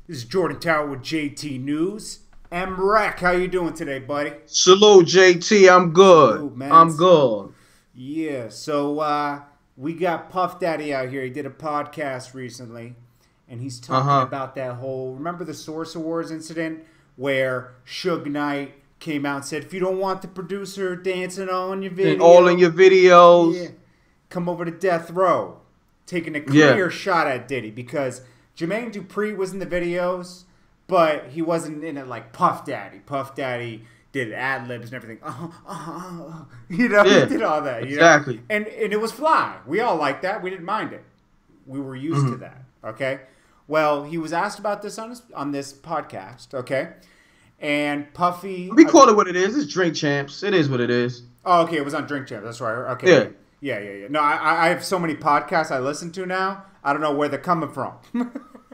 This is Jordan Tower with JT News. M-Rec, how you doing today, buddy? Salute, JT. I'm good. Salute, man. I'm good. Yeah, so we got Puff Daddy out here. He did a podcast recently, and he's talking about that whole... Remember the Source Awards incident where Suge Knight came out and said, if you don't want the producer dancing on your video... And all in your videos. Yeah, come over to Death Row. Taking a clear shot at Diddy because Jermaine Dupri was in the videos, but he wasn't in it like Puff Daddy. Puff Daddy did ad-libs and everything. You know, he did all that. Exactly. You know? And it was fly. We all liked that. We didn't mind it. We were used to that. Okay? Well, he was asked about this on this podcast. Okay? And Puffy... We call it what it is. It's Drink Champs. It is what it is. Oh, okay. It was on Drink Champs. That's right. Okay. Yeah. Yeah. No, I have so many podcasts I listen to now. I don't know where they're coming from.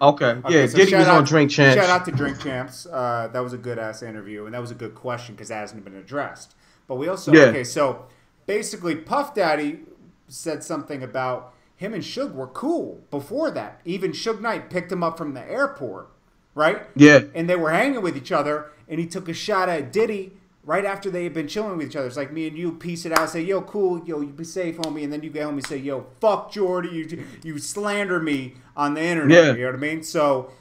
Okay. Yeah, so Diddy was on Drink Champs. Shout out to Drink Champs. That was a good-ass interview, and that was a good question because that hasn't been addressed. But we also... Yeah. Okay, so basically Puff Daddy said something about him and Suge were cool before that. Even Suge Knight picked him up from the airport, right? Yeah. And they were hanging with each other, and he took a shot at Diddy right after they had been chilling with each other. It's like me and you piece it out, say, yo, cool, yo, you be safe, homie. And then you get home and say, yo, fuck Jordy, you slander me on the internet. Yeah. You know what I mean? So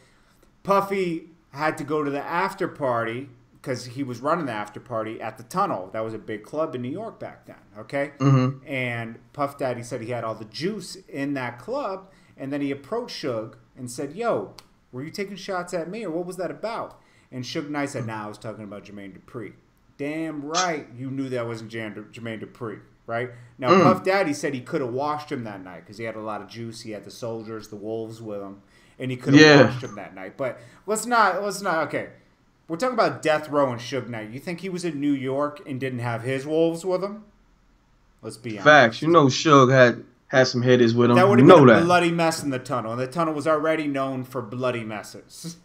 Puffy had to go to the after party because he was running the after party at the Tunnel. That was a big club in New York back then, okay? And Puff Daddy said he had all the juice in that club. And then he approached Suge and said, yo, were you taking shots at me or what was that about? And Suge Knight said, nah, I was talking about Jermaine Dupri. Damn right you knew that wasn't Jermaine Dupri, right? Now, Puff Daddy said he could have washed him that night because he had a lot of juice. He had the soldiers, the wolves with him, and he could have washed him that night. But let's not, okay. We're talking about Death Row and Suge Knight. You think he was in New York and didn't have his wolves with him? Let's be honest. Facts. You know Suge had some hitters with him. That would have been a bloody mess in the Tunnel, and the Tunnel was already known for bloody messes.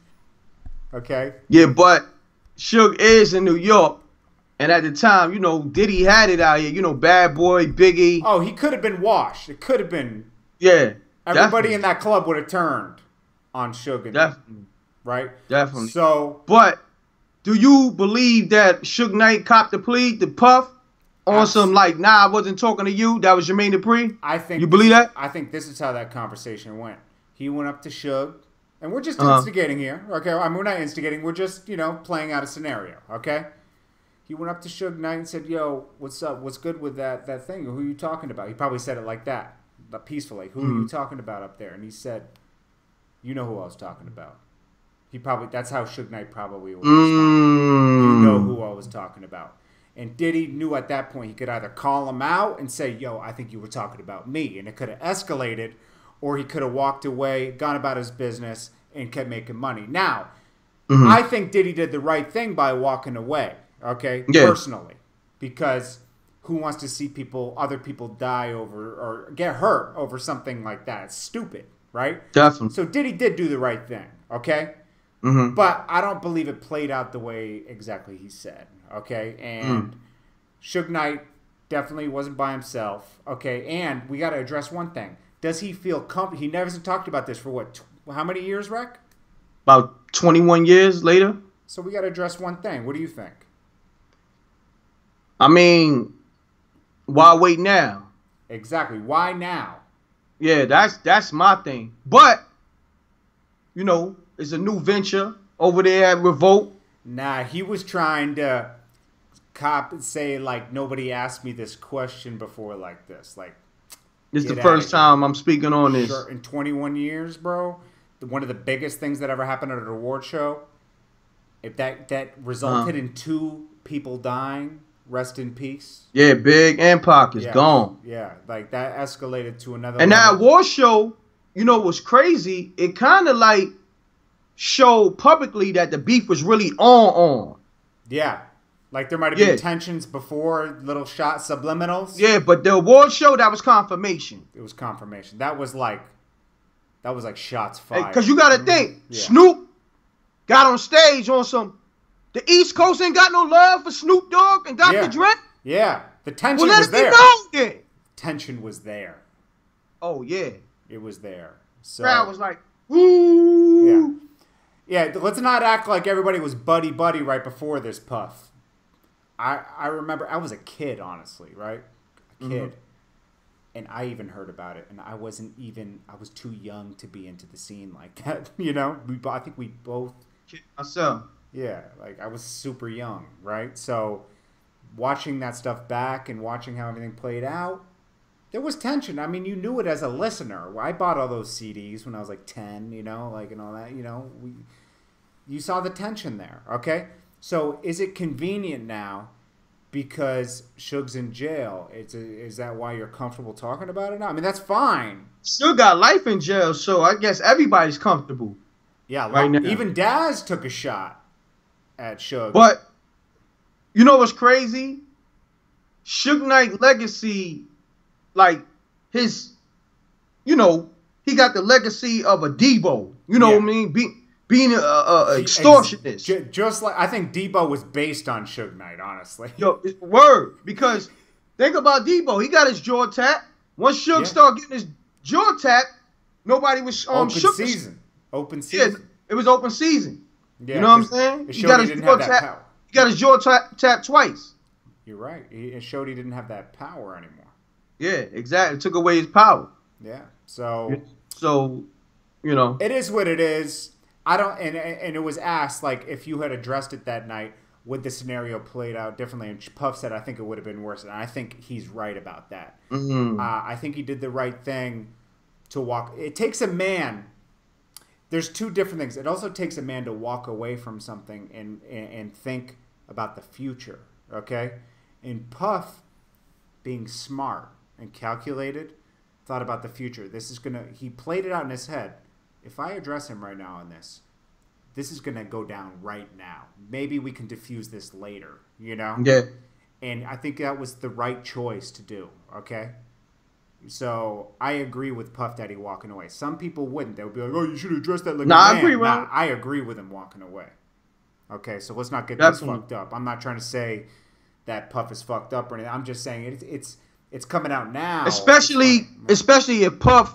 Okay? Yeah, but Suge is in New York. And at the time, you know, Diddy had it out here. You know, Bad Boy, Biggie. Oh, he could have been washed. It could have been. Yeah. Everybody in that club would have turned on Suge. Definitely. Right? Definitely. So. But do you believe that Suge Knight copped the plea to Puff on some like, nah, I wasn't talking to you. That was Jermaine Dupri? I think. You believe that? I think this is how that conversation went. He went up to Suge. And we're just instigating here. Okay? I mean, we're not instigating. We're just, you know, playing out a scenario. Okay? He went up to Suge Knight and said, yo, what's up? What's good with that thing? Who are you talking about? He probably said it like that, but peacefully. Who are you talking about up there? And he said, you know who I was talking about. That's how Suge Knight probably would respond. You know who I was talking about. And Diddy knew at that point he could either call him out and say, yo, I think you were talking about me. And it could have escalated, or he could have walked away, gone about his business, and kept making money. Now, I think Diddy did the right thing by walking away. Okay, personally, because who wants to see other people die over or get hurt over something like that? It's stupid, right? Definitely. So Diddy did do the right thing, okay? But I don't believe it played out the way exactly he said, okay? And Suge Knight definitely wasn't by himself, okay? And we got to address one thing. Does he feel comfortable? He never talked about this for what? How many years, Rec? About 21 years later. So we got to address one thing. What do you think? I mean, why wait now? Exactly. Why now? Yeah, that's my thing. But, you know, it's a new venture over there at Revolt. Nah, he was trying to say, like, nobody asked me this question before like this. Like, this is the first time I'm speaking on this. Sure, in 21 years, bro, one of the biggest things that ever happened at an award show, if that resulted in 2 people dying... Rest in peace. Yeah, Big and Pac is gone. Yeah, like that escalated to another and level. that award show, you know what's crazy? It kind of like showed publicly that the beef was really on. Yeah. Like there might have been tensions before, little shots, subliminals. Yeah, but the award show, that was confirmation. It was confirmation. That was like shots fired. Because you got to think, Snoop got on stage on some... The East Coast ain't got no love for Snoop Dogg and Dr. Dre? Yeah. The tension was there. Tension was there. Oh, yeah. It was there. So crowd was like, woo. Yeah. Yeah, let's not act like everybody was buddy-buddy right before this, Puff. I remember, I was a kid, honestly, right? A kid. And I even heard about it, and I was too young to be into the scene like that, you know? I think we both... Myself. Yeah, like, I was super young, right? So, watching that stuff back and watching how everything played out, there was tension. I mean, you knew it as a listener. I bought all those CDs when I was like 10, you know, like, and all that, you know. You saw the tension there, okay? So is it convenient now because Suge's in jail? Is that why you're comfortable talking about it now? I mean, that's fine. Suge got life in jail, so I guess everybody's comfortable. Yeah, right now. Even Daz took a shot at Suge. But you know what's crazy? Suge Knight legacy, like his, you know, he got the legacy of a Debo. You know what I mean? Being a extortionist. Just like, I think Debo was based on Suge Knight, honestly. Yo, it's word. Because think about Debo. He got his jaw tapped. Once Suge started getting his jaw tapped, nobody was open season. Open season. Yeah, it was open season. Yeah, you know what I'm saying? He got his jaw tapped twice. You're right. It showed he didn't have that power anymore. Yeah, exactly. It took away his power. Yeah. So, you know. It is what it is. I don't, and it was asked, like, if you had addressed it that night, would the scenario played out differently? And Puff said, I think it would have been worse. And I think he's right about that. I think he did the right thing to walk. It takes a man. There's two different things. It also takes a man to walk away from something and think about the future, okay? And Puff, being smart and calculated, thought about the future. He played it out in his head. If I address him right now on this is going to go down right now. Maybe we can diffuse this later, you know? Yeah. And I think that was the right choice to do, okay? So I agree with Puff Daddy walking away. Some people wouldn't. They would be like, oh, you should address that like a man. I agree with him walking away. Okay, so let's not get this fucked up. I'm not trying to say that Puff is fucked up or anything. I'm just saying it's coming out now. Especially if Puff,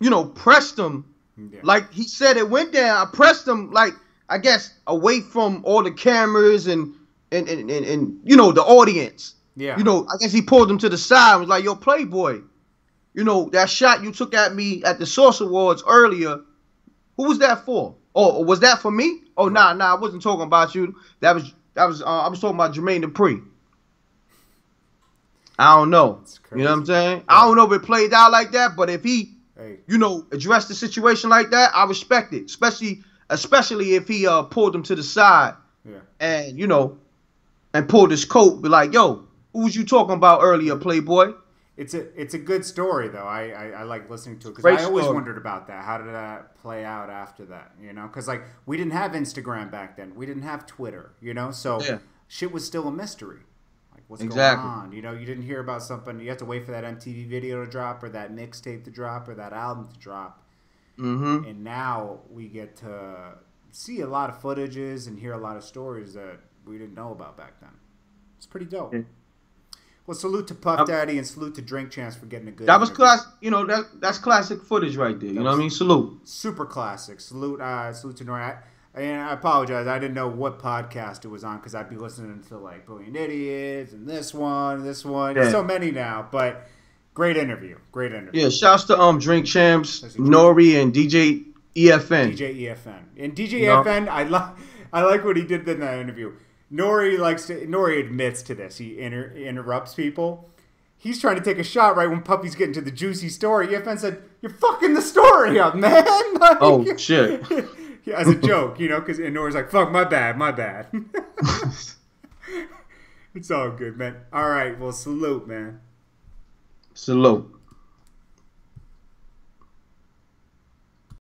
you know, pressed him. Yeah. Like he said, it went down. I pressed him, like, I guess, away from all the cameras and you know, the audience. Yeah. You know, I guess he pulled him to the side and was like, yo, Playboy, you know, that shot you took at me at the Source Awards earlier, who was that for? Oh, was that for me? Oh, nah, I wasn't talking about you. I was talking about Jermaine Dupri. I don't know. You know what I'm saying? Yeah. I don't know if it played out like that, but if he, you know, addressed the situation like that, I respect it. Especially if he pulled him to the side and, you know, and pulled his coat, be like, yo, who was you talking about earlier, Playboy? It's a good story, though. I like listening to it because I always wondered about that. How did that play out after that, you know? Because, like, we didn't have Instagram back then. We didn't have Twitter, you know? So shit was still a mystery. What's going on? You know, you didn't hear about something. You have to wait for that MTV video to drop or that mixtape to drop or that album to drop. Mm-hmm. And now we get to see a lot of footages and hear a lot of stories that we didn't know about back then. It's pretty dope. Yeah. Well, salute to Puff Daddy and salute to Drink Champs for getting a good. That was class. You know, that's classic footage right there. You know what I mean? Salute. Super classic. Salute to Nori. And I apologize. I didn't know what podcast it was on because I'd be listening to like Brilliant Idiots and this one. Yeah. There's so many now, but great interview. Yeah, shouts to Drink Champs, Nori, and DJ EFN. And DJ EFN, I like what he did in that interview. Nori admits to this. He interrupts people. He's trying to take a shot right when Puppy's getting to the juicy story. EFN said, "You're fucking the story up, man." Like, oh shit. Yeah, as a joke, you know, because Nori's like, "Fuck, my bad." It's all good, man. All right, well, salute, man. Salute.